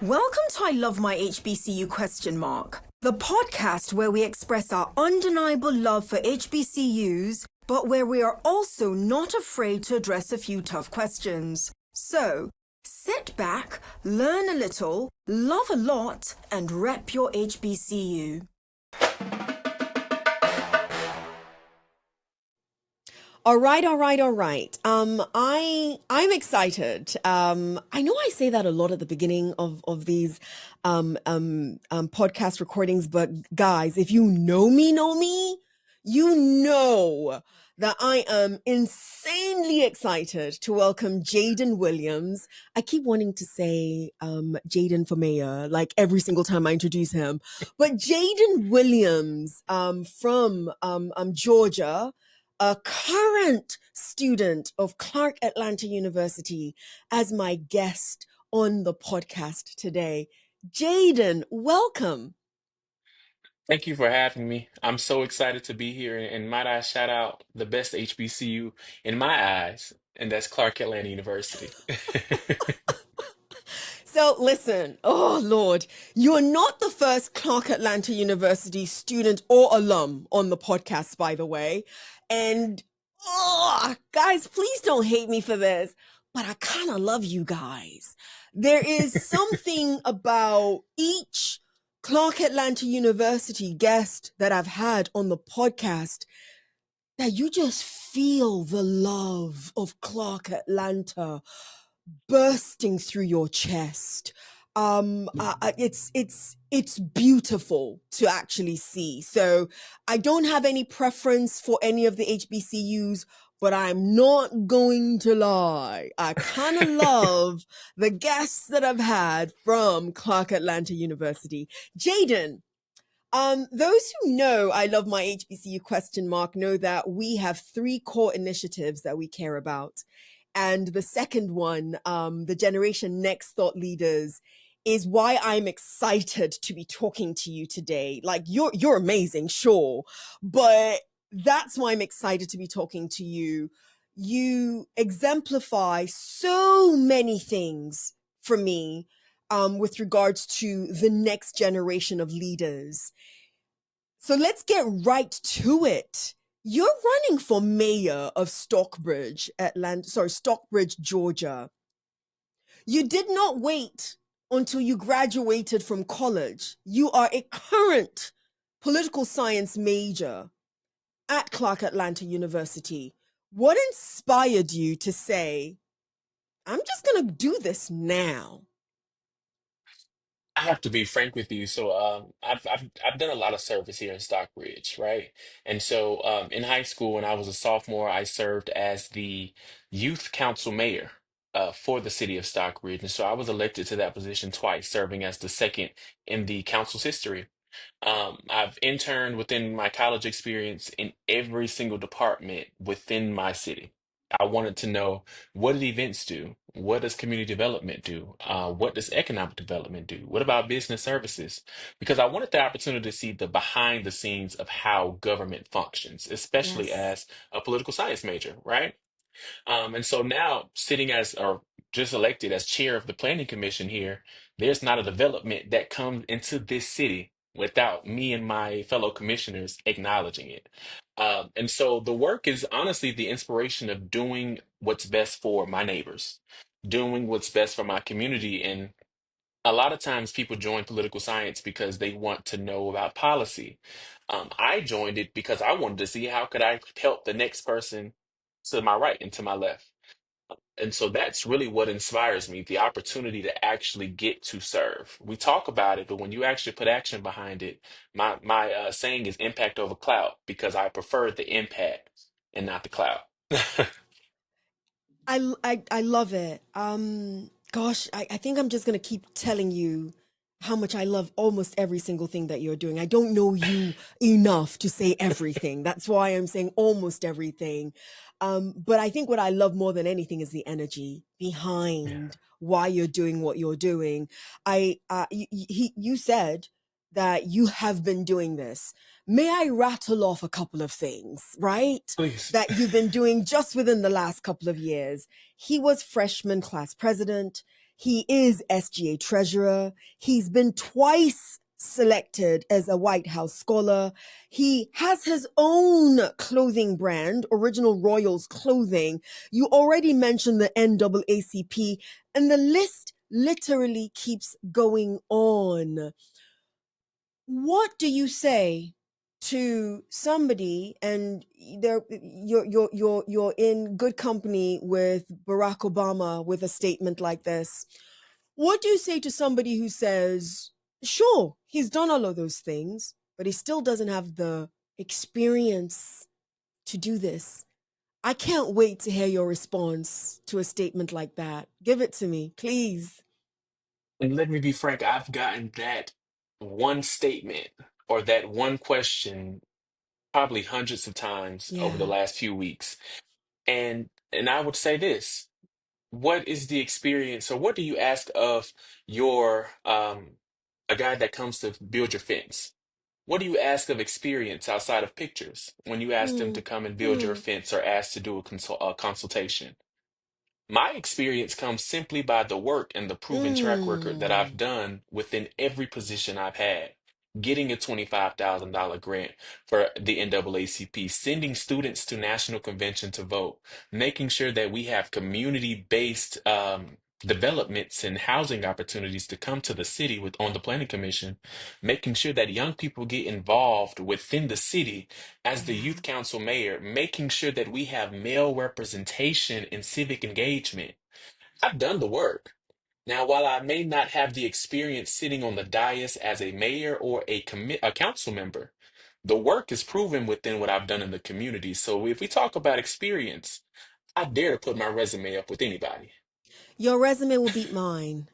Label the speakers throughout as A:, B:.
A: Welcome to I Love My HBCU ? The podcast where we express our undeniable love for HBCUs, but where we are also not afraid to address a few tough questions. So, sit back, learn a little, love a lot, and rep your HBCU.
B: All right. I'm excited. I know I say that a lot at the beginning of these podcast recordings, but guys, if you know me, you know that I am insanely excited to welcome Jayden Williams. I keep wanting to say Jayden for mayor, like every single time I introduce him, but Jayden Williams from Georgia, a current student of Clark Atlanta University, as my guest on the podcast today. Jayden, welcome.
C: Thank you for having me. I'm so excited to be here, and might I shout out the best HBCU in my eyes, and that's Clark Atlanta University.
B: So listen, oh Lord, you're not the first Clark Atlanta University student or alum on the podcast, by the way. And guys, please don't hate me for this, but I kind of love you guys. There is something about each Clark Atlanta University guest that I've had on the podcast that you just feel the love of Clark Atlanta bursting through your chest. It's beautiful to actually see. So I don't have any preference for any of the HBCUs, but I'm not going to lie. I kind of love the guests that I've had from Clark Atlanta University. Jayden, those who know I Love My HBCU ? Know that we have 3 core initiatives that we care about. And the second one, the Generation Next Thought Leaders, is why I'm excited to be talking to you today. Like you're amazing, sure, but that's why I'm excited to be talking to you. You exemplify so many things for me with regards to the next generation of leaders. So let's get right to it. You're running for mayor of Stockbridge, Georgia. You did not wait until you graduated from college. You are a current political science major at Clark Atlanta University. What inspired you to say, I'm just going to do this now?
C: I have to be frank with you. So I've done a lot of service here in Stockbridge, right? And so in high school, when I was a sophomore, I served as the youth council mayor for the city of Stockbridge, and so I was elected to that position twice, serving as the second in the council's history. I've interned within my college experience in every single department within my city. I wanted to know, what do events do? What does community development do? What does economic development do? What about business services? Because I wanted the opportunity to see the behind the scenes of how government functions, especially
B: Yes.
C: as a political science major, right? And so now, sitting as or just elected as chair of the planning commission here, there's not a development that comes into this city without me and my fellow commissioners acknowledging it. And so the work is honestly the inspiration of doing what's best for my neighbors, doing what's best for my community. And a lot of times people join political science because they want to know about policy. I joined it because I wanted to see how could I help the next person to my right and to my left. And so that's really what inspires me, the opportunity to actually get to serve. We talk about it, but when you actually put action behind it, my saying is impact over clout because I prefer the impact and not the clout.
B: I love it. Gosh, I think I'm just gonna keep telling you how much I love almost every single thing that you're doing. I don't know you enough to say everything. That's why I'm saying almost everything. But I think what I love more than anything is the energy
C: Yeah.
B: behind why you're doing what you're doing. You said that you have been doing this. May I rattle off a couple of things, right?
C: Please.
B: That you've been doing just within the last couple of years. He was freshman class president. He is SGA treasurer. He's been twice selected as a White House scholar. He has his own clothing brand, Original Royals Clothing. You already mentioned the NAACP, and the list literally keeps going on. What do you say to somebody, and you're in good company with Barack Obama with a statement like this? What do you say to somebody who says, sure, he's done all of those things, but he still doesn't have the experience to do this? I can't wait to hear your response to a statement like that. Give it to me, please.
C: And let me be frank, I've gotten that one statement or that one question probably hundreds of times over the
B: Yeah.
C: last few weeks. And I would say this, what is the experience, or what do you ask of your a guy that comes to build your fence? What do you ask of experience outside of pictures when you ask them to
B: Mm,
C: come and build your
B: mm,
C: fence or ask to do a consultation? My experience comes simply by the work and the proven track record that I've
B: mm.
C: done within every position I've had. Getting a $25,000 grant for the NAACP, sending students to national convention to vote, making sure that we have community-based developments and housing opportunities to come to the city with on the planning commission, making sure that young people get involved within the city as the
B: Yeah.
C: youth council mayor, making sure that we have male representation in civic engagement. I've done the work. Now, while I may not have the experience sitting on the dais as a mayor or a council member, the work is proven within what I've done in the community. So if we talk about experience, I dare to put my resume up with anybody.
B: Your resume will beat mine.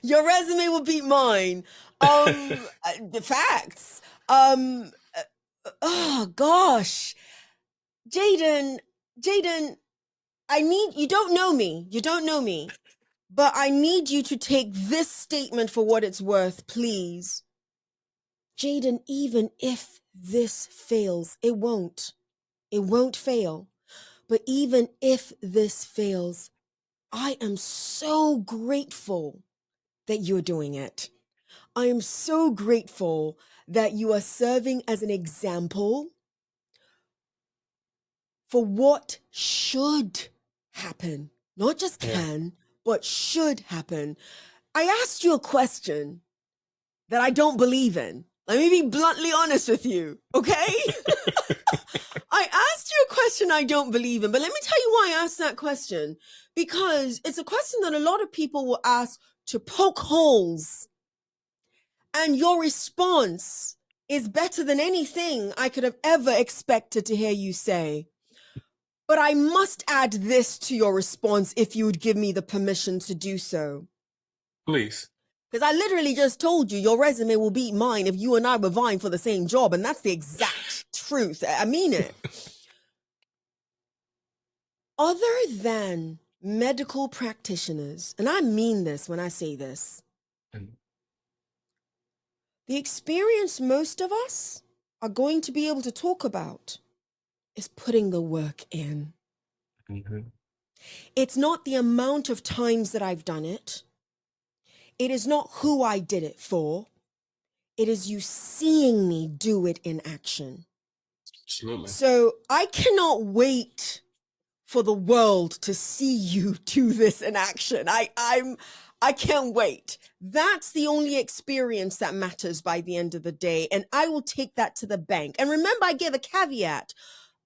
B: Your resume will beat mine. The facts. Oh gosh, Jayden, Jayden, I need, you don't know me. You don't know me. But I need you to take this statement for what it's worth, please. Jayden, even if this fails, it won't. It won't fail. But even if this fails, I am so grateful that you're doing it. I am so grateful that you are serving as an example for what should happen. Not just
C: Yeah.
B: can, but should happen. I asked you a question that I don't believe in. Let me be bluntly honest with you, okay? I asked you a question I don't believe in, but let me tell you why I asked that question. Because it's a question that a lot of people will ask to poke holes. And your response is better than anything I could have ever expected to hear you say. But I must add this to your response if you would give me the permission to do so.
C: Please.
B: Because I literally just told you your resume will beat mine if you and I were vying for the same job. And that's the exact truth. I mean it. Other than medical practitioners, and I mean this when I say this, the experience most of us are going to be able to talk about is putting the work in.
C: Mm-hmm.
B: It's not the amount of times that I've done it. It is not who I did it for. It is you seeing me do it in action.
C: Absolutely.
B: So I cannot wait for the world to see you do this in action. I can't wait. That's the only experience that matters by the end of the day. And I will take that to the bank. And remember, I gave a caveat.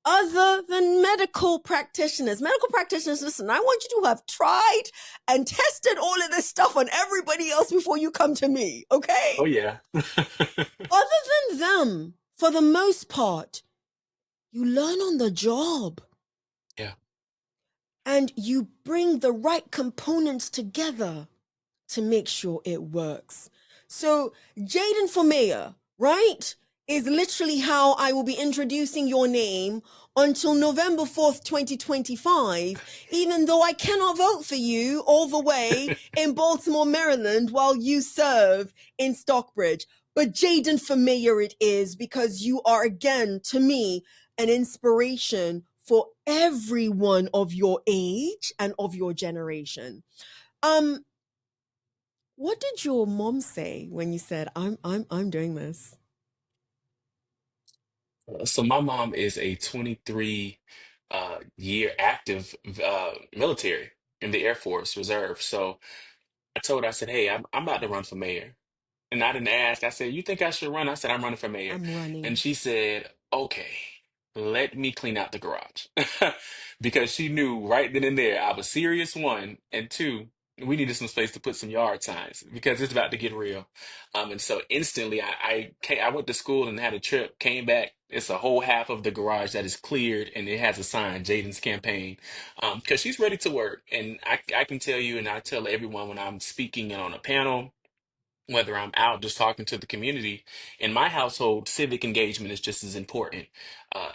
B: Other than medical practitioners, listen, I want you to have tried and tested all of this stuff on everybody else before you come to me, okay?
C: Oh, yeah.
B: Other than them, for the most part, you learn on the job.
C: Yeah.
B: And you bring the right components together to make sure it works. So Jayden for mayor, right, is literally how I will be introducing your name until November 4th, 2025, even though I cannot vote for you all the way in Baltimore, Maryland, while you serve in Stockbridge. But Jayden for mayor it is, because you are, again, to me, an inspiration for everyone of your age and of your generation. What did your mom say when you said, I'm doing this?
C: So my mom is a 23 year active military in the Air Force Reserve. So I told her, I said, hey, I'm about to run for mayor. And I didn't ask. I said, you think I should run? I said, I'm running for mayor.
B: I'm
C: And
B: running.
C: she said, okay, let me clean out the garage. Because she knew right then and there I was serious, one, and two, we needed some space to put some yard signs because it's about to get real. And so instantly I went to school and had a trip, came back. It's a whole half of the garage that is cleared and it has a sign, Jayden's campaign. Because she's ready to work. And I can tell you, and I tell everyone when I'm speaking and on a panel, whether I'm out just talking to the community, in my household, civic engagement is just as important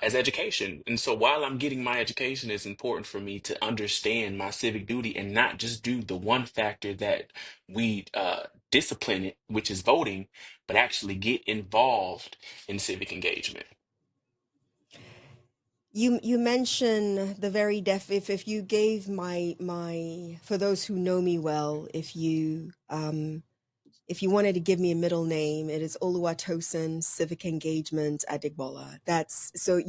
C: as education. And so while I'm getting my education, it's important for me to understand my civic duty and not just do the one factor that we discipline it, which is voting, but actually get involved in civic engagement.
B: You mention the very if you gave my for those who know me well, if you wanted to give me a middle name, it is Oluwatosin Civic Engagement Adigbola. That's so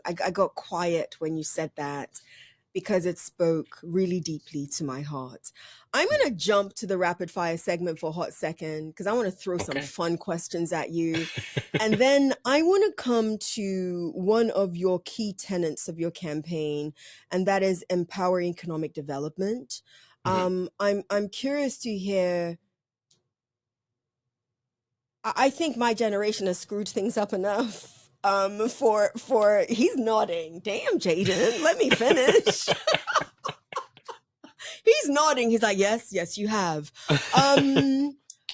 B: I got quiet when you said that because it spoke really deeply to my heart. I'm going to jump to the rapid fire segment for a hot second because I want to throw some
C: Okay.
B: fun questions at you. And then I want to come to one of your key tenets of your campaign, and that is empowering economic development.
C: Mhm.
B: I'm curious to hear. I think my generation has screwed things up enough. For he's nodding. Damn, Jayden, let me finish. He's nodding. He's like, yes, yes, you have.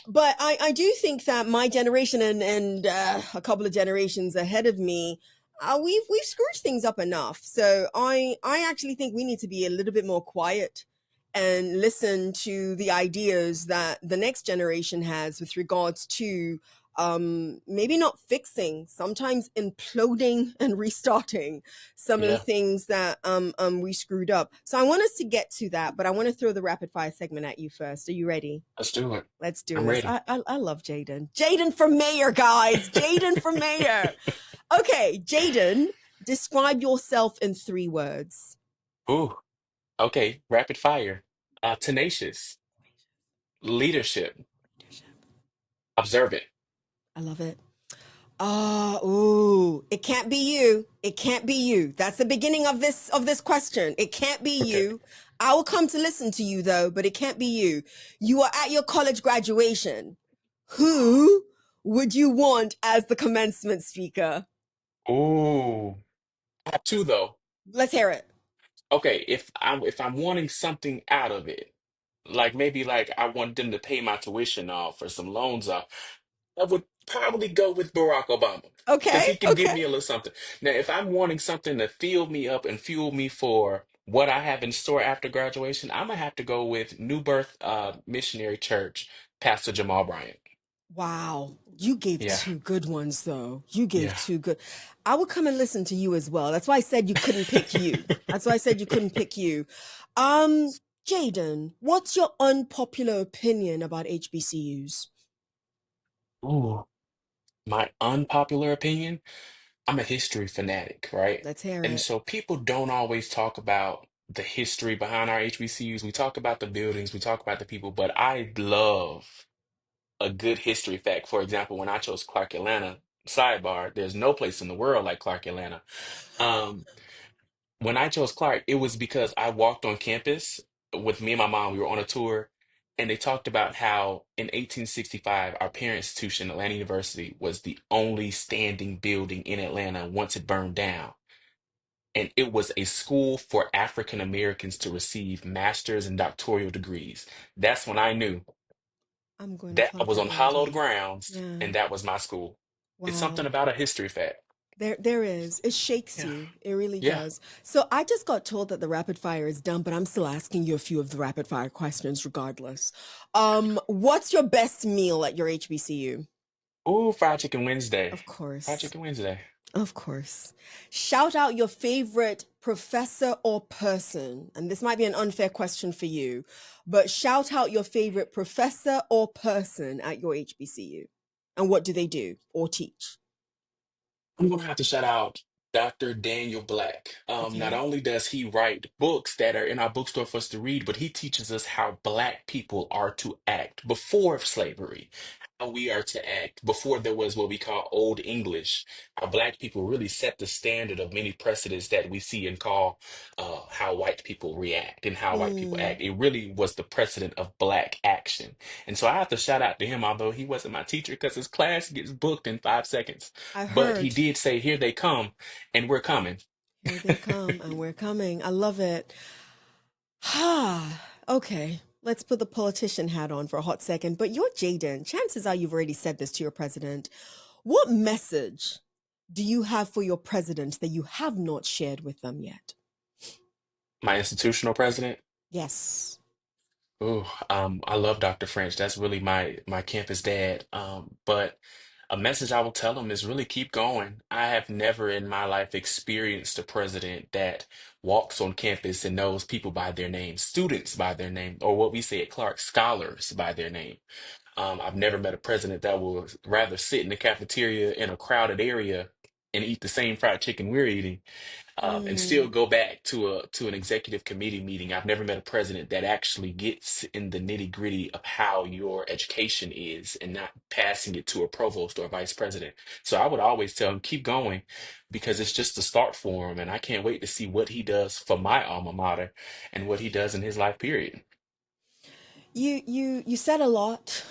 B: But I do think that my generation and a couple of generations ahead of me, we've screwed things up enough. So I actually think we need to be a little bit more quiet and listen to the ideas that the next generation has with regards to maybe not fixing, sometimes imploding and restarting some of the
C: Yeah,
B: things that we screwed up. So I want us to get to that, but I want to throw the rapid fire segment at you first. Are you ready?
C: let's do it.
B: Let's do
C: I'm
B: this.
C: ready.
B: I love Jayden. Jayden for mayor, guys. Jayden for mayor. Okay, Jayden, describe yourself in 3 words.
C: Ooh, okay. Rapid fire. Tenacious, leadership, observant.
B: I love it. Ooh, it can't be you. It can't be you. That's the beginning of this question. It can't be
C: Okay.
B: you. I will come to listen to you though, but it can't be you. You are at your college graduation. Who would you want as the commencement speaker?
C: Ooh. I have two though.
B: Let's hear it.
C: Okay, if I'm wanting something out of it, like maybe like I want them to pay my tuition off or some loans off, I would probably go with Barack Obama because
B: Okay,
C: he can give
B: okay.
C: me a little something. Now, if I'm wanting something to fill me up and fuel me for what I have in store after graduation, I'm gonna have to go with New Birth Missionary Church, Pastor Jamal Bryant.
B: Wow. You gave
C: Yeah,
B: 2 good ones though. You gave
C: yeah.
B: 2 good. I would come and listen to you as well. That's why I said you couldn't pick you. That's why I said you couldn't pick you. Um, Jayden, what's your unpopular opinion about HBCUs?
C: Ooh, my unpopular opinion. I'm a history fanatic, right?
B: Let's hear
C: And
B: it.
C: so people don't always talk about the history behind our HBCUs. We talk about the buildings, we talk about the people, but I love a good history fact. For example, when I chose Clark Atlanta, sidebar, there's no place in the world like Clark Atlanta. Um, when I chose Clark, it was because I walked on campus with me and my mom. We were on a tour, and they talked about how in 1865, our parent institution, Atlanta University, was the only standing building in Atlanta once it burned down. And it was a school for African Americans to receive master's and doctoral degrees. That's when I knew
B: I'm going to
C: that I
B: Clark
C: was on hallowed
B: Atlanta.
C: grounds,
B: Yeah.
C: and that was my school. It's something
B: Wow.
C: about a history fact.
B: There is. It shakes
C: Yeah.
B: you. It really
C: Yeah.
B: does. So I just got told that the rapid fire is done, but I'm still asking you a few of the rapid fire questions regardless. What's your best meal at your HBCU?
C: Ooh, fried chicken Wednesday.
B: Of
C: Fried
B: course.
C: chicken Wednesday.
B: Of course. Shout out your favorite professor or person. And this might be an unfair question for you, but shout out your favorite professor or person at your HBCU. And what do they do or teach?
C: I'm gonna have to shout out Dr. Daniel Black. Not
B: Okay.
C: only does he write books that are in our bookstore for us to read, but he teaches us how Black people are to act before slavery, how we are to act before there was what we call Old English. How Black people really set the standard of many precedents that we see and call how white people react and how white people
B: Mm,
C: act. It really was the precedent of Black action. And so I have to shout out to him, although he wasn't my teacher, because his class gets booked in 5 seconds.
B: I
C: But he
B: heard.
C: did say, "Here they come, and we're coming."
B: Here they come, and we're coming. I love it. Ah, okay. Let's put the politician hat on for a hot second. But you're Jayden. Chances are you've already said this to your president. What message do you have for your president that you have not shared with them yet?
C: My institutional president.
B: Yes.
C: Oh, I love Dr. French. That's really my campus dad. But a message I will tell him is really keep going. I have never in my life experienced a president that walks on campus and knows people by their name, students by their name, or what we say at Clark, scholars by their name. I've never met a president that will rather sit in the cafeteria in a crowded area and eat the same fried chicken we're eating, and still
B: Mm.
C: go back to an executive committee meeting. I've never met a president that actually gets in the nitty gritty of how your education is and not passing it to a provost or a vice president. So I would always tell him, keep going because it's just the start for him. And I can't wait to see what he does for my alma mater and what he does in his life period.
B: You said a lot.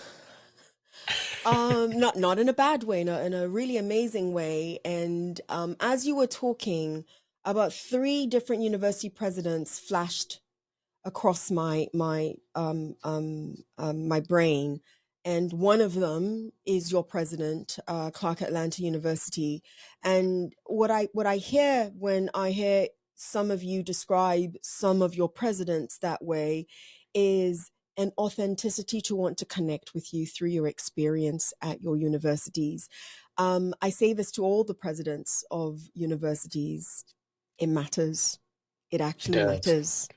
B: Not in a bad way, in a really amazing way. And as you were talking, about three different university presidents flashed across my brain, and one of them is your president, Clark Atlanta University. And what I hear when I hear some of you describe some of your presidents that way is an authenticity to want to connect with you through your experience at your universities. I say this to all the presidents of universities. It matters. It
C: It
B: actually
C: does.
B: matters.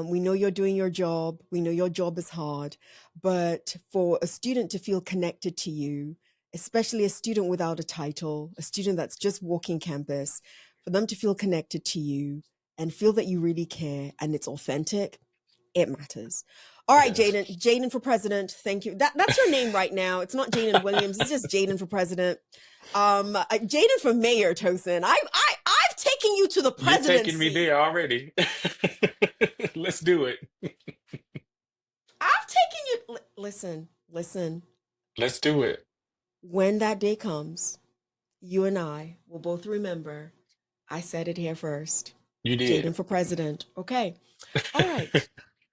B: We know you're doing your job. We know your job is hard. But for a student to feel connected to you, especially a student without a title, a student that's just walking campus, for them to feel connected to you and feel that you really care and it's authentic, it matters. All
C: It
B: right,
C: does.
B: Jayden. Jayden for president. Thank you. That's your name right now. It's not Jayden Williams. It's just Jayden for president. Jayden for mayor, Tosin. I've taken you to the
C: You're taking me
B: presidency.
C: there already. Let's do it.
B: I've taken you. Listen.
C: Let's do it.
B: When that day comes, you and I will both remember I said it here first.
C: You did.
B: Jayden for president. Okay. All right.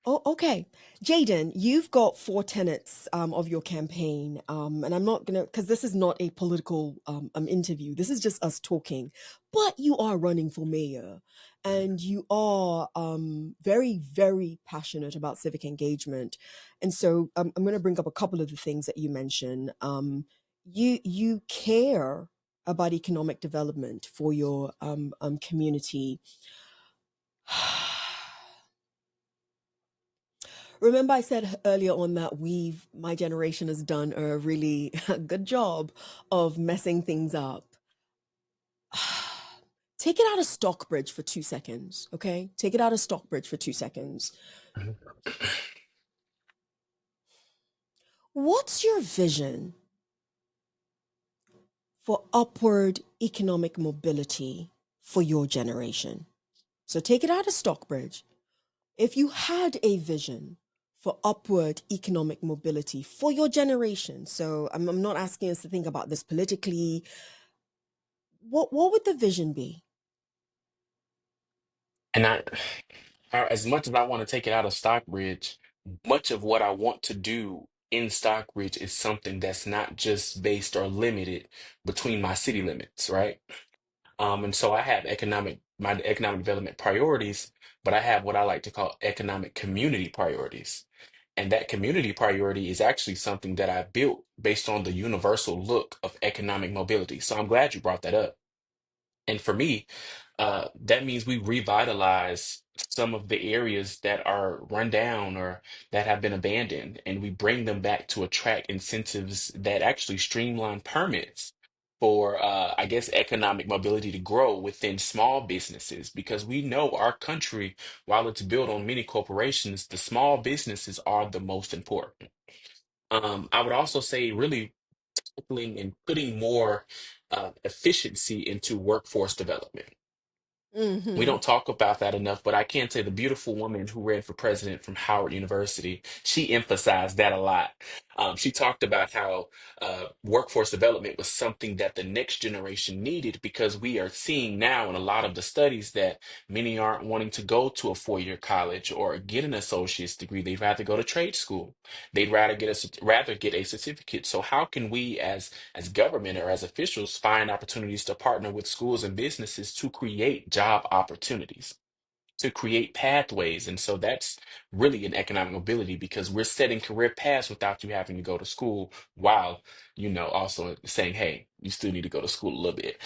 B: Oh, okay. Jayden, you've got four tenets of your campaign. And I'm not gonna, because this is not a political interview. This is just us talking. But you are running for mayor, and you are very, very passionate about civic engagement. And so I'm going to bring up a couple of the things that you mentioned. You care about economic development for your community. Remember, I said earlier on that my generation has done a really good job of messing things up. Take it out of Stockbridge for 2 seconds, okay? Take it out of Stockbridge for 2 seconds. What's your vision for upward economic mobility for your generation? So take it out of Stockbridge. If you had a vision for upward economic mobility for your generation, so I'm not asking us to think about this politically, what would the vision be?
C: And as much as I want to take it out of Stockbridge, much of what I want to do in Stockbridge is something that's not just based or limited between my city limits, right? And so I have my economic development priorities, but I have what I like to call economic community priorities. And that community priority is actually something that I built based on the universal look of economic mobility. So I'm glad you brought that up. And for me, that means we revitalize some of the areas that are run down or that have been abandoned, and we bring them back to attract incentives that actually streamline permits for, I guess, economic mobility to grow within small businesses. Because we know our country, while it's built on many corporations, the small businesses are the most important. I would also say, really and putting more efficiency into workforce development. We
B: Mm-hmm.
C: don't talk about that enough, but I can say the beautiful woman who ran for president from Howard University, she emphasized that a lot. She talked about how workforce development was something that the next generation needed, because we are seeing now in a lot of the studies that many aren't wanting to go to a four-year college or get an associate's degree. They'd rather go to trade school. They'd rather get a certificate. So how can we as government or as officials find opportunities to partner with schools and businesses to create job opportunities, to create pathways? And so that's really an economic mobility, because we're setting career paths without you having to go to school, while, also saying, hey, you still need to go to school a little bit.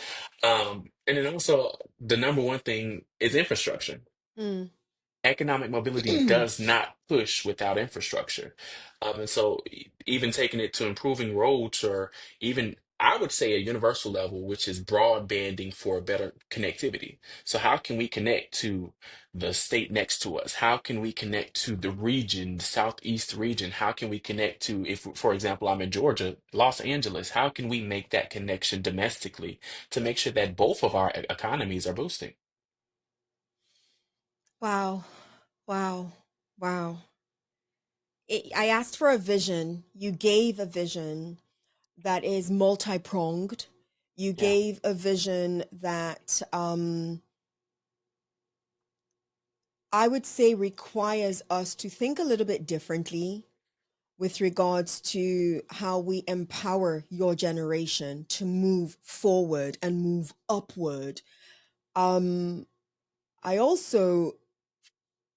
C: And then also, the number one thing is infrastructure. Economic mobility
B: Mm.
C: does not push without infrastructure. And so, even taking it to improving roads, or even, I would say, a universal level, which is broadbanding for better connectivity. So, how can we connect to the state next to us? How can we connect to the region, the Southeast region? How can we connect to, if, for example, I'm in Georgia, Los Angeles, how can we make that connection domestically to make sure that both of our economies are boosting?
B: Wow. Wow. Wow. I asked for a vision. You gave a vision that is multi-pronged. You
C: Yeah.
B: gave a vision that I would say requires us to think a little bit differently with regards to how we empower your generation to move forward and move upward. Um, I also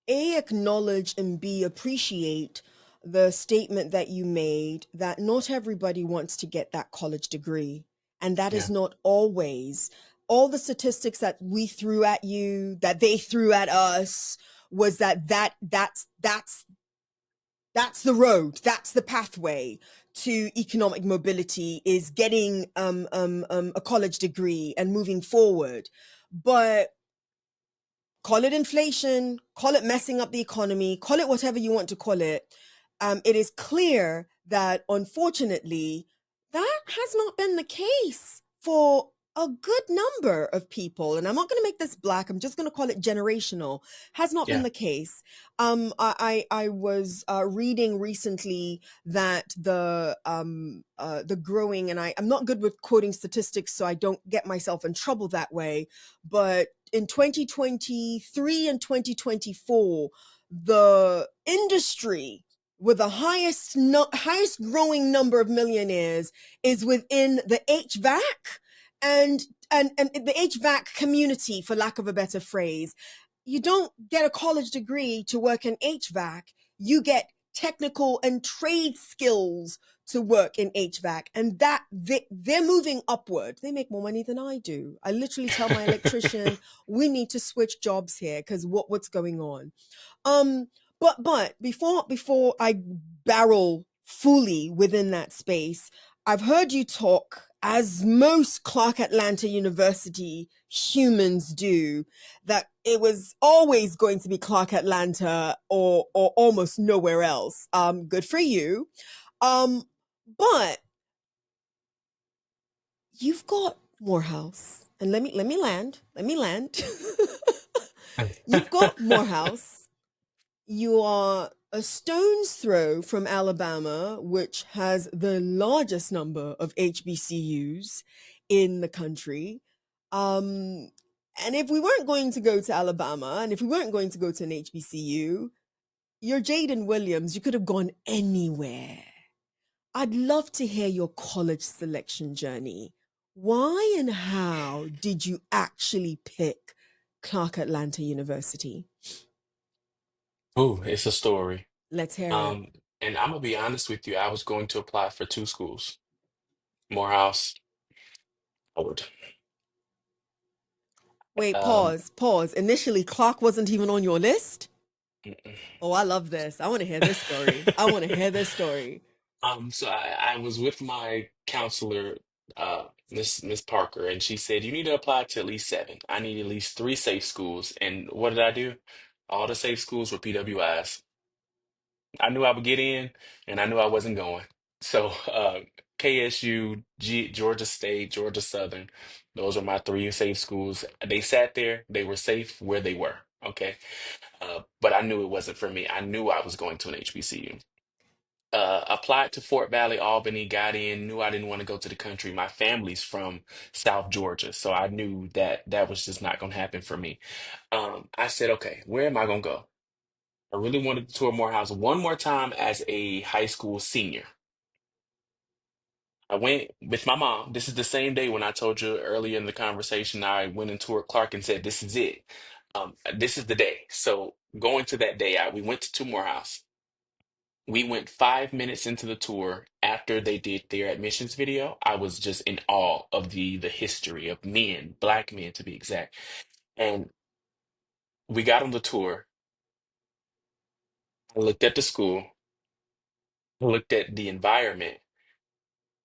B: acknowledge and appreciate the statement that you made that not everybody wants to get that college degree, and that is
C: Yeah.
B: not always. All the statistics that we threw at you, that they threw at us, was that's the road, that's the pathway to economic mobility, is getting a college degree and moving forward. But call it inflation, call it messing up the economy, call it whatever you want to call it. It is clear that unfortunately, that has not been the case for a good number of people. And I'm not going to make this black, I'm just going to call it generational. Has not been
C: Yeah.
B: the case. I was reading recently that the growing, and I'm not good with quoting statistics, so I don't get myself in trouble that way, but in 2023 and 2024, the industry with the highest growing number of millionaires is within the HVAC and and the HVAC community, for lack of a better phrase. You don't get a college degree to work in HVAC. You get technical and trade skills to work in HVAC, and that they're moving upward. They make more money than I do. I literally tell my electrician, we need to switch jobs here because what's going on. Um, but before I barrel fully within that space, I've heard you talk, as most Clark Atlanta University humans do, that it was always going to be Clark Atlanta or almost nowhere else. Good for you. Um, but you've got Morehouse, and let me land. Let me land. You've got Morehouse. You are a stone's throw from Alabama, which has the largest number of HBCUs in the country. Um, and if we weren't going to go to Alabama, and if we weren't going to go to an HBCU, you're Jayden Williams. You could have gone anywhere. I'd love to hear your college selection journey. Why and how did you actually pick Clark Atlanta University?
C: Ooh, it's a story.
B: Let's hear it.
C: Um, and I'm gonna be honest with you, I was going to apply for two schools, Morehouse, Howard.
B: Wait,
C: Um,
B: pause. Initially, Clark wasn't even on your list?
C: mm-mm.
B: Oh, I love this. I want to hear this story. I want to hear this story.
C: So I was with my counselor, Miss Parker, and she said you need to apply to at least seven. I need at least three safe schools. And what did I do? All the safe schools were PWIs. I knew I would get in, and I knew I wasn't going. So KSU, Georgia State, Georgia Southern, those were my three safe schools. They sat there, they were safe where they were. Okay. But I knew it wasn't for me. I knew I was going to an HBCU. Applied to Fort Valley, Albany, got in, knew I didn't want to go to the country. My family's from South Georgia, so I knew that that was just not going to happen for me. I said, okay, where am I going to go? I really wanted to tour Morehouse one more time as a high school senior. I went with my mom. This is the same day when I told you earlier in the conversation, I went and toured Clark and said, this is it. This is the day. So going to that day out, we went to Morehouse. We went 5 minutes into the tour after they did their admissions video. I was just in awe of the history of men, black men to be exact. And we got on the tour. I looked at the school, I looked at the environment.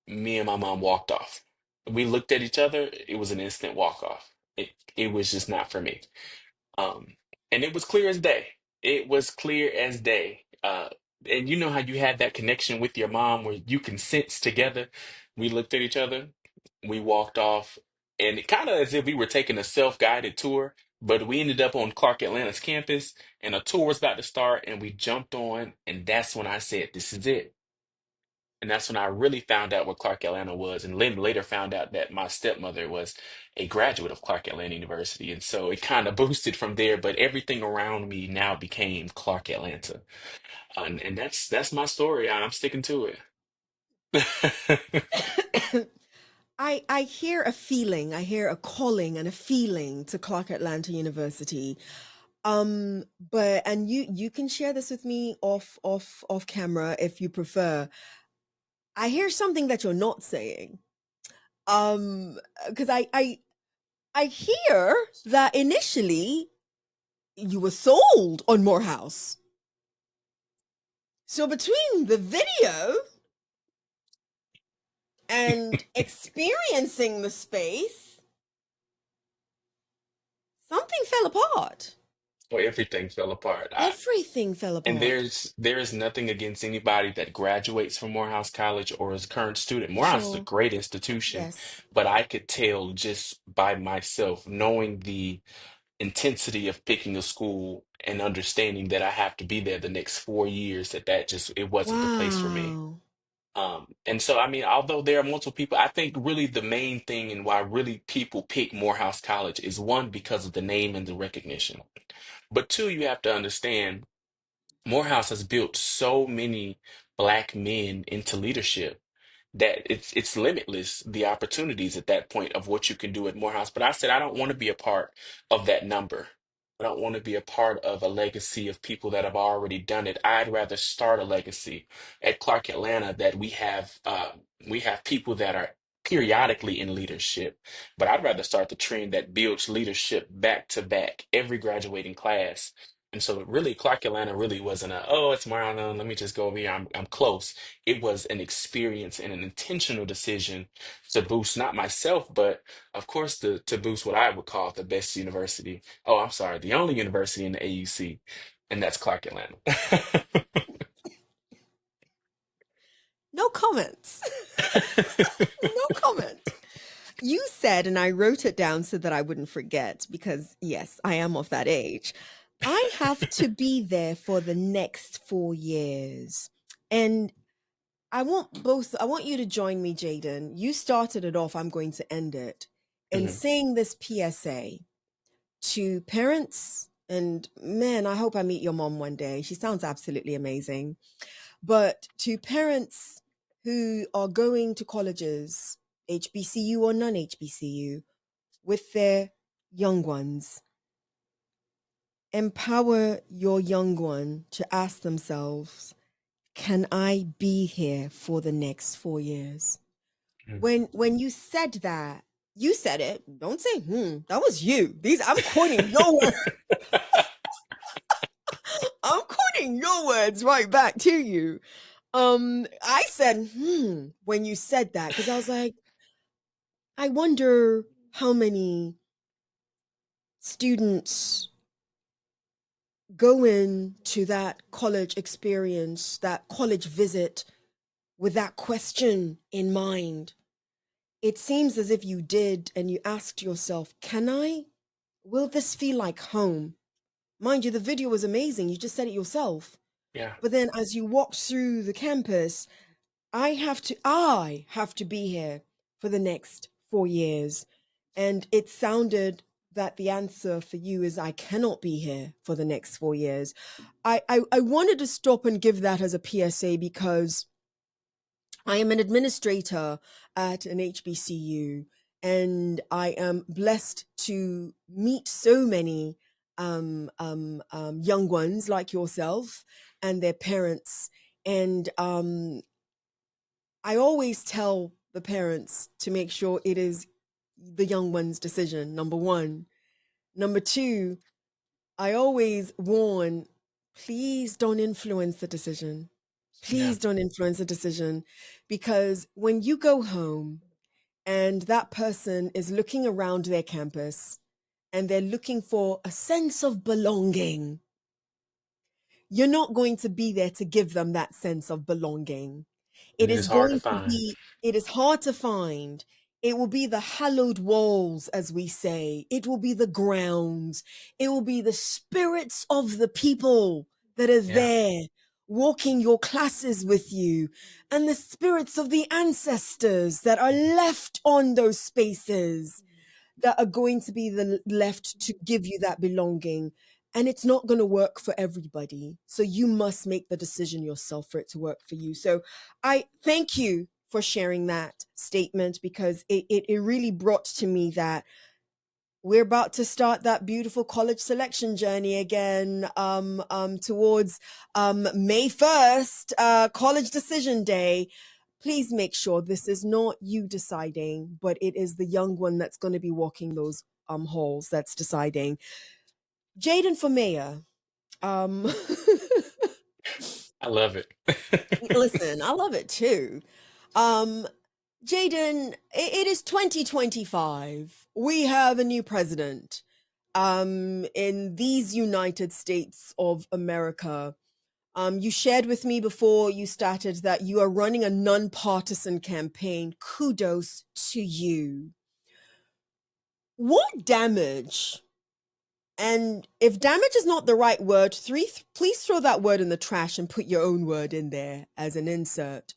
C: Me and my mom walked off. We looked at each other. It was an instant walk off. It was just not for me. Um, and it was clear as day. It was clear as day. And you know how you had that connection with your mom where you can sense together. We looked at each other, we walked off, and it kind of as if we were taking a self-guided tour, but we ended up on Clark Atlanta's campus, and a tour was about to start, and we jumped on, and that's when I said, "This is it." And that's when I really found out what Clark Atlanta was, and then later found out that my stepmother was a graduate of Clark Atlanta University. And so it kind of boosted from there, but everything around me now became Clark Atlanta. And that's my story. I'm sticking to it.
B: I hear a feeling, I hear a calling and a feeling to Clark Atlanta University. But and you can share this with me off camera if you prefer. I hear something that you're not saying. Because I hear that initially you were sold on Morehouse. So between the video and experiencing the space, something fell apart.
C: Well, everything fell apart.
B: Everything fell
C: And
B: apart.
C: there is nothing against anybody that graduates from Morehouse College or is a current student. Morehouse is a
B: Sure.
C: great institution,
B: Yes.
C: but I could tell just by myself, knowing the intensity of picking a school and understanding that I have to be there the next 4 years, that just it wasn't the place for me.
B: Wow.
C: And so I mean, although there are multiple people, I think really the main thing and why really people pick Morehouse College is one, because of the name and the recognition. But two, you have to understand Morehouse has built so many black men into leadership that it's limitless the opportunities at that point of what you can do at Morehouse. But I said I don't want to be a part of that number. I don't want to be a part of a legacy of people that have already done it. I'd rather start a legacy at Clark Atlanta that we have people that are periodically in leadership, but I'd rather start the trend that builds leadership back to back every graduating class. And so really Clark Atlanta really wasn't a, oh, it's Maryland, let me just go over here. I'm close. It was an experience and an intentional decision to boost not myself, but of course to boost what I would call the best university. Oh, I'm sorry, the only university in the AUC, and that's Clark Atlanta.
B: No comments. No comment. You said, and I wrote it down so that I wouldn't forget, because yes, I am of that age. I have to be there for the next 4 years. And I want you to join me, Jayden. You started it off, I'm going to end it. In
C: Mhm.
B: saying this PSA to parents, and man, I hope I meet your mom one day. She sounds absolutely amazing. But to parents who are going to colleges, HBCU or non HBCU, with their young ones, empower your young one to ask themselves, can I be here for the next 4 years?
C: Mhm.
B: When you said that, You said it. Don't say, that was you. These I'm quoting your words. I'm quoting your words right back to you. I said, when you said that, because I was like, I wonder how many students go into that college experience, that college visit with that question in mind. It seems as if you did and you asked yourself, will this feel like home? Mind you, the video was amazing. You just said it yourself.
C: Yeah,
B: But then as you walked through the campus, I have to be here for the next 4 years. And it sounded that the answer for you is I cannot be here for the next 4 years. I wanted to stop and give that as a PSA because I am an administrator at an HBCU, and I am blessed to meet so many young ones like yourself and their parents. And I always tell the parents to make sure it is the young one's decision, number one. Number two, I always warn, please don't influence the decision.
C: yeah,
B: Please don't influence the decision, because when you go home and that person is looking around their campus and they're looking for a sense of belonging, you're not going to be there to give them that sense of belonging.
C: and
B: It
C: it
B: is
C: is hard to
B: going to
C: find.
B: be, it is hard to find. It will be the hallowed walls, as we say. It will be the grounds. It will be the spirits of the people that are
C: Yeah,
B: there walking your classes with you, and the spirits of the ancestors that are left on those spaces that are going to be the left to give you that belonging. And it's not going to work for everybody, so you must make the decision yourself for it to work for you. So I thank you for sharing that statement, because it really brought to me that we're about to start that beautiful college selection journey again, towards May 1st, college decision day. Please make sure this is not you deciding, but it is the young one that's going to be walking those halls that's deciding. Jayden for mayor. Um,
C: I love it.
B: listen, I love it too. Um, Jayden, it is 2025. We have a new president in these United States of America. You shared with me before you started that you are running a nonpartisan campaign. Kudos to you. What damage, and if damage is not the right word, please throw that word in the trash and put your own word in there as an insert.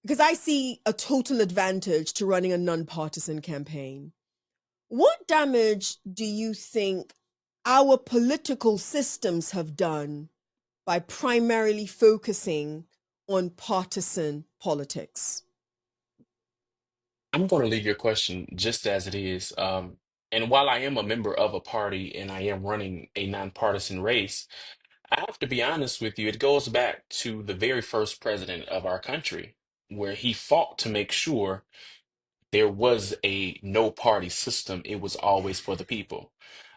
B: Because I see a total advantage to running a nonpartisan campaign. What damage do you think our political systems have done by primarily focusing on partisan politics?
C: I'm going to leave your question just as it is. And while I am a member of a party and I am running a nonpartisan race, I have to be honest with you. It goes back to the very first president of our country, where he fought to make sure there was a no party system. It was always for the people.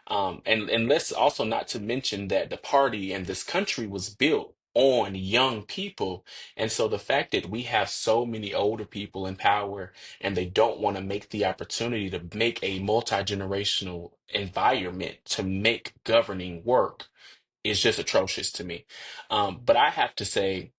C: And let's also not to mention that the party and this country was built on young people. And so the fact that we have so many older people in power and they don't want to make the opportunity to make a multi-generational environment to make governing work is just atrocious to me. But I have to say,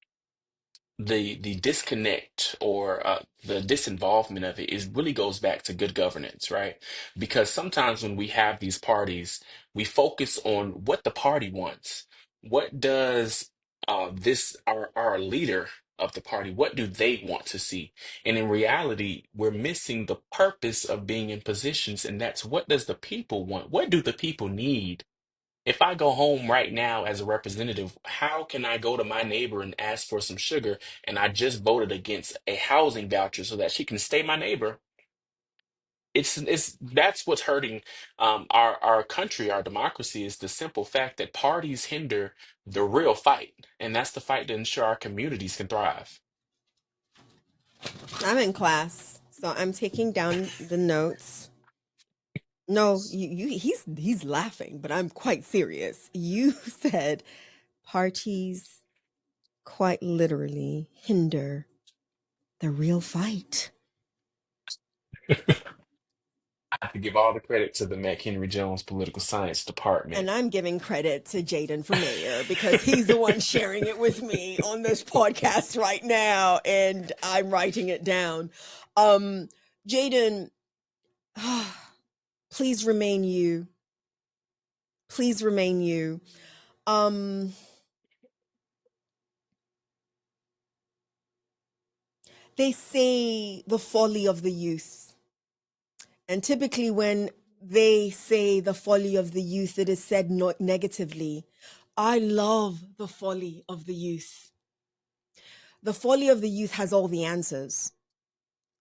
C: the disconnect or the disinvolvement of it is really goes back to good governance, right? Because sometimes when we have these parties, we focus on what the party wants. What does this our leader of the party, what do they want to see? And in reality, we're missing the purpose of being in positions, and that's what does the people want? What do the people need? If I go home right now as a representative, how can I go to my neighbor and ask for some sugar and I just voted against a housing voucher so that she can stay my neighbor? It's that's what's hurting our country, our democracy is the simple fact that parties hinder the real fight, and that's the fight to ensure our communities can thrive.
B: I'm in class. So I'm taking down the notes. No, he's laughing, but I'm quite serious. You said parties quite literally hinder the real fight.
C: I have to give all the credit to the McHenry Jones Political Science Department.
B: And I'm giving credit to Jayden for mayor because he's the one sharing it with me on this podcast right now, and I'm writing it down. Jayden, please remain you. Please remain you. They say the folly of the youth. And typically, when they say the folly of the youth, it is said not negatively. I love the folly of the youth. The folly of the youth has all the answers.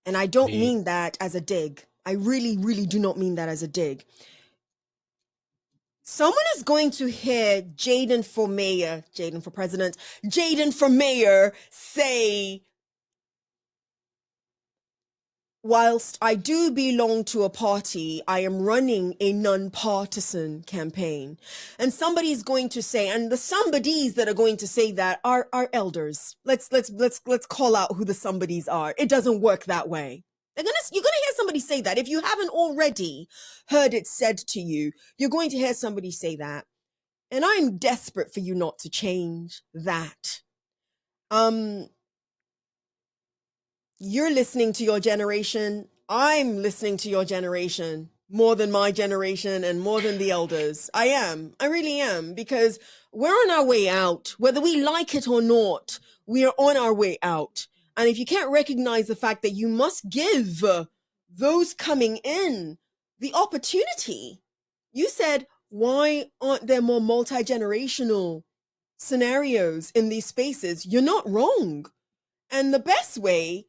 B: And I don't
C: Indeed.
B: mean that as a dig. I really, really do not mean that as a dig. Someone is going to hear Jayden for mayor, Jayden for president, Jayden for mayor say, whilst I do belong to a party, I am running a nonpartisan campaign. And somebody's going to say, and the somebodies that are going to say that are elders. Let's call out who the somebodies are. It doesn't work that way. You're gonna hear somebody say that. If you haven't already heard it said to you, you're going to hear somebody say that. And I'm desperate for you not to change that. You're listening to your generation. I'm listening to your generation more than my generation and more than the elders. I am. I really am, because we're on our way out. Whether we like it or not, we are on our way out. And if you can't recognize the fact that you must give those coming in the opportunity, you said, why aren't there more multi-generational scenarios in these spaces? You're not wrong. And the best way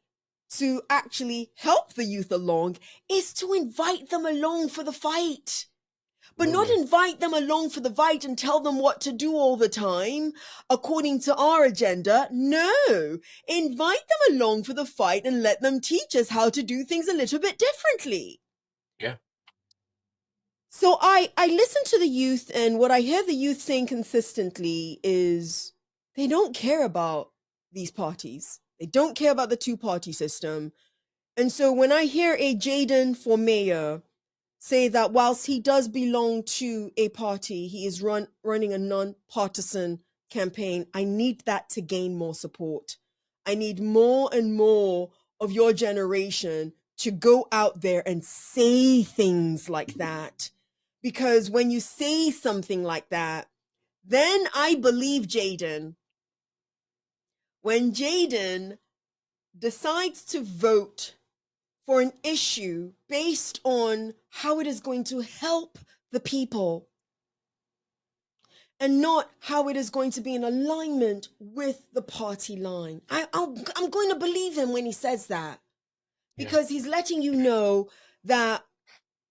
B: to actually help the youth along is to invite them along for the fight. But not
C: Absolutely.
B: invite them along for the fight and tell them what to do all the time according to our agenda. No, invite them along for the fight and let them teach us how to do things a little bit differently.
C: Yeah.
B: So I listen to the youth, and what I hear the youth saying consistently is they don't care about these parties. They don't care about the two-party system. And so when I hear a Jayden for mayor say that whilst he does belong to a party, he is running a non-partisan campaign, I need that to gain more support. I need more and more of your generation to go out there and say things like that. Because when you say something like that, then I believe Jayden. When Jayden decides to vote for an issue based on how it is going to help the people and not how it is going to be in alignment with the party line, I'm going to believe him when he says that,
C: Yeah.
B: because he's letting you know that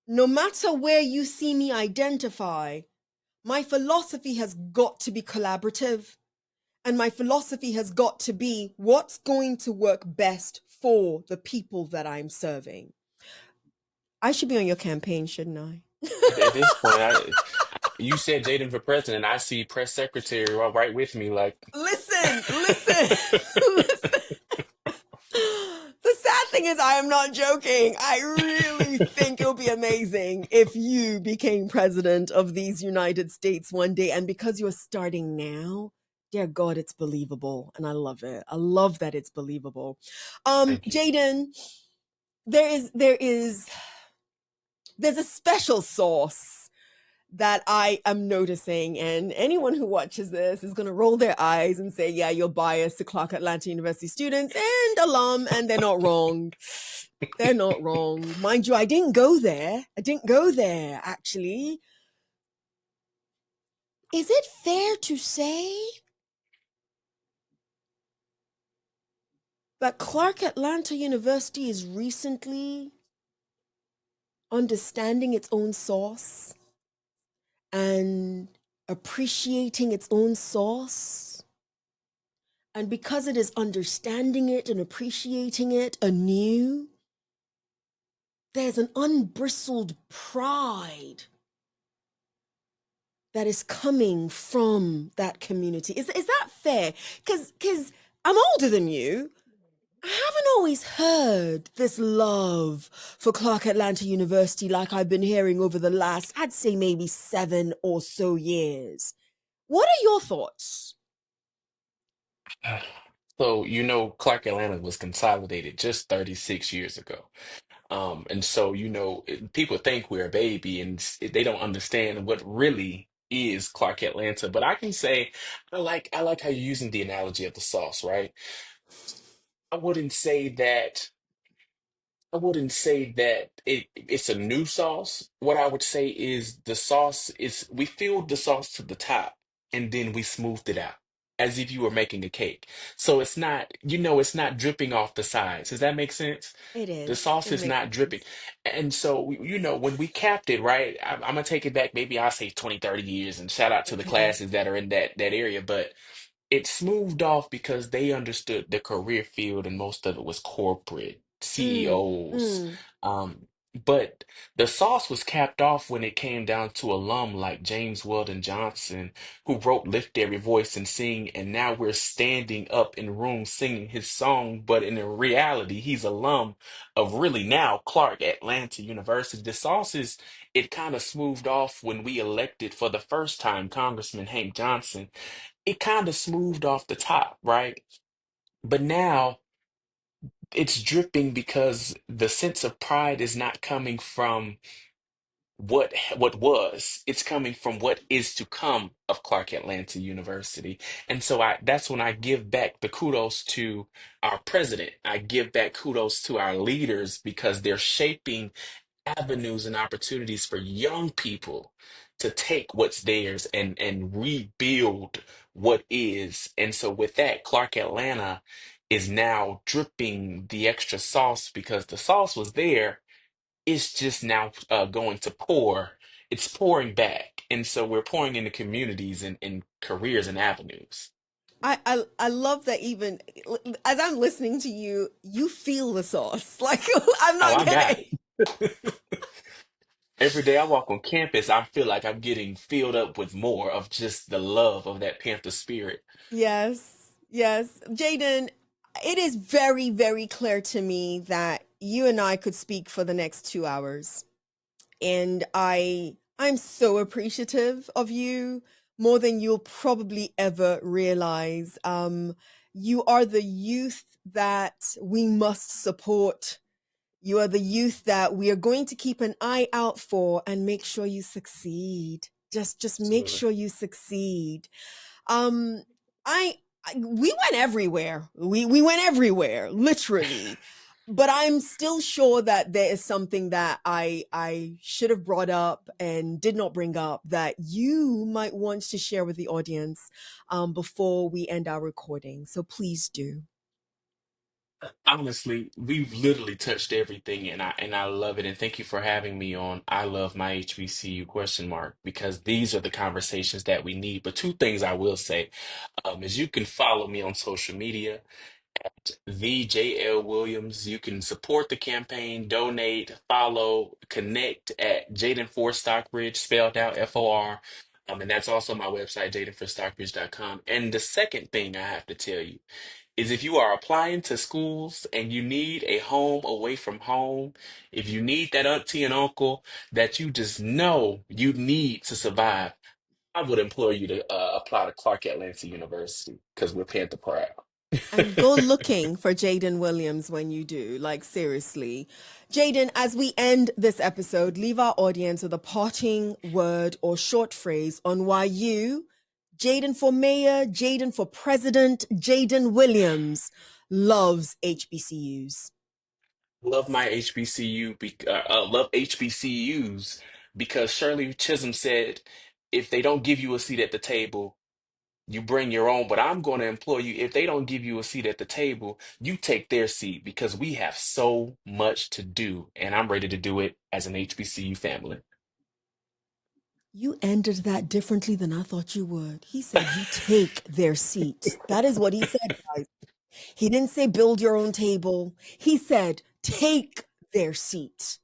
B: no matter where you see me identify, my philosophy has got to be collaborative. And my philosophy has got to be what's going to work best for the people that I'm serving. I should be on your campaign, shouldn't I?
C: At this point, you said Jayden for president. I see press secretary right with me, like.
B: Listen, listen, listen. The sad thing is, I am not joking. I really think it would be amazing if you became president of these United States one day. And because you're starting now, dear God, it's believable. And I love it. I love that it's believable.
C: Thank you.
B: Jayden, there's a special sauce that I am noticing, and anyone who watches this is going to roll their eyes and say, yeah, you're biased to Clark Atlanta University students and alum, and they're not wrong. They're not wrong. Mind you, I didn't go there. Actually. Is it fair to say that Clark Atlanta University is recently understanding its own sauce and appreciating its own sauce? And because it is understanding it and appreciating it anew, there's an unbristled pride that is coming from that community. Is that fair? Because I'm older than you. I haven't always heard this love for Clark Atlanta University like I've been hearing over the last, I'd say maybe 7 or so years. What are your thoughts?
C: So, Clark Atlanta was consolidated just 36 years ago. And so, people think we're a baby and they don't understand what really is Clark Atlanta. But I can say, I like how you're using the analogy of the sauce, right? I wouldn't say that I wouldn't say that it's a new sauce. What I would say is the sauce is we filled the sauce to the top and then we smoothed it out as if you were making a cake. So it's not dripping off the sides. Does that make sense?
B: It
C: The
B: is.
C: sauce
B: It
C: is
B: makes
C: not dripping.
B: sense.
C: And so, when we capped it, right? I'm gonna take it back, maybe I'll say 20, 30 years and shout out to the
B: Okay.
C: classes that are in that area. But it smoothed off because they understood the career field and most of it was corporate
B: Mm,
C: CEOs.
B: mm.
C: Um, but the sauce was capped off when it came down to alum like James Weldon Johnson, who wrote Lift Every Voice and Sing, and now we're standing up in rooms singing his song, but in reality, he's alum of really now Clark Atlanta University. The sauce it kind of smoothed off when we elected for the first time Congressman Hank Johnson. It kind of smoothed off the top, right? But now it's dripping because the sense of pride is not coming from what was. It's coming from what is to come of Clark Atlanta University. And so that's when I give back the kudos to our president. I give back kudos to our leaders because they're shaping avenues and opportunities for young people to take what's theirs and rebuild what is. And so with that, Clark Atlanta is now dripping the extra sauce because the sauce was there. It's just now going to pour. It's pouring back. And so we're pouring into communities and careers and avenues.
B: I love that even as I'm listening to you, you feel the sauce. Like I'm
C: Oh,
B: not
C: I got
B: kidding.
C: it. Every day I walk on campus, I feel like I'm getting filled up with more of just the love of that Panther spirit.
B: Yes, yes. Jayden, it is very, very clear to me that you and I could speak for the next 2 hours. And I'm so appreciative of you more than you'll probably ever realize. You are the youth that we must support. You are the youth that we are going to keep an eye out for and make sure you succeed. Just make
C: Absolutely.
B: sure you succeed. Um, we went everywhere. We went everywhere, literally. But I'm still sure that there is something that I should have brought up and did not bring up that you might want to share with the audience before we end our recording. So please do.
C: Honestly, we've literally touched everything and I love it. And thank you for having me on I Love My HBCU question mark because these are the conversations that we need. But two things I will say is you can follow me on social media the JL Williams. You can support the campaign, donate, follow, connect at Jayden for Stockbridge, spelled out FOR. And that's also my website, jaydenforstockbridge.com. And the second thing I have to tell you is if you are applying to schools and you need a home away from home, if you need that auntie and uncle that you just know you need to survive, I would implore you to apply to Clark Atlanta University because we're Panther proud.
B: And go looking for Jayden Williams when you do. Like, seriously. Jayden, as we end this episode, leave our audience with a parting word or short phrase on why you, Jayden for mayor, Jayden for president, Jayden Williams, loves HBCUs.
C: Love my HBCU, love HBCUs because Shirley Chisholm said, if they don't give you a seat at the table, you bring your own. But I'm going to implore you, if they don't give you a seat at the table, you take their seat because we have so much to do, and I'm ready to do it as an HBCU family.
B: You ended that differently than I thought you would. He said, you take their seat. That is what he said, guys. He didn't say build your own table. He said, take their seat.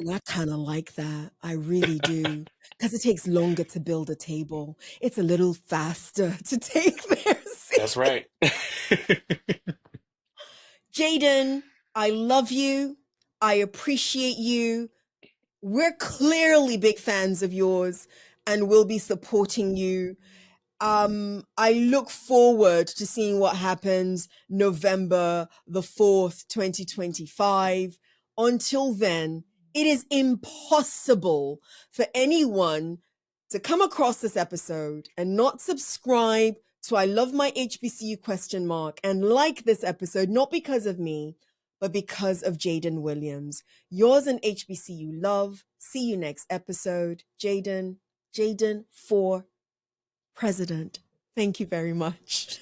B: And I kind of like that. I really do. Because it takes longer to build a table. It's a little faster to take their
C: That's
B: seat.
C: right.
B: Jayden, I love you. I appreciate you. We're clearly big fans of yours and we'll be supporting you. I look forward to seeing what happens November the 4th, 2025. Until then, it is impossible for anyone to come across this episode and not subscribe to I Love My HBCU question mark and like this episode, not because of me, but because of Jayden Williams. Yours in HBCU love. See you next episode. Jayden for President. Thank you very much.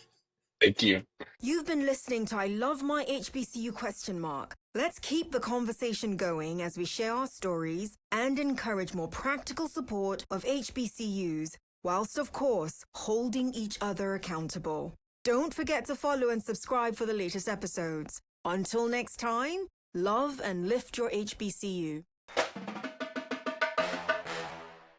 C: Thank you.
A: You've been listening to I Love My HBCU question mark. Let's keep the conversation going as we share our stories and encourage more practical support of HBCUs, whilst of course holding each other accountable. Don't forget to follow and subscribe for the latest episodes. Until next time, love and lift your HBCU.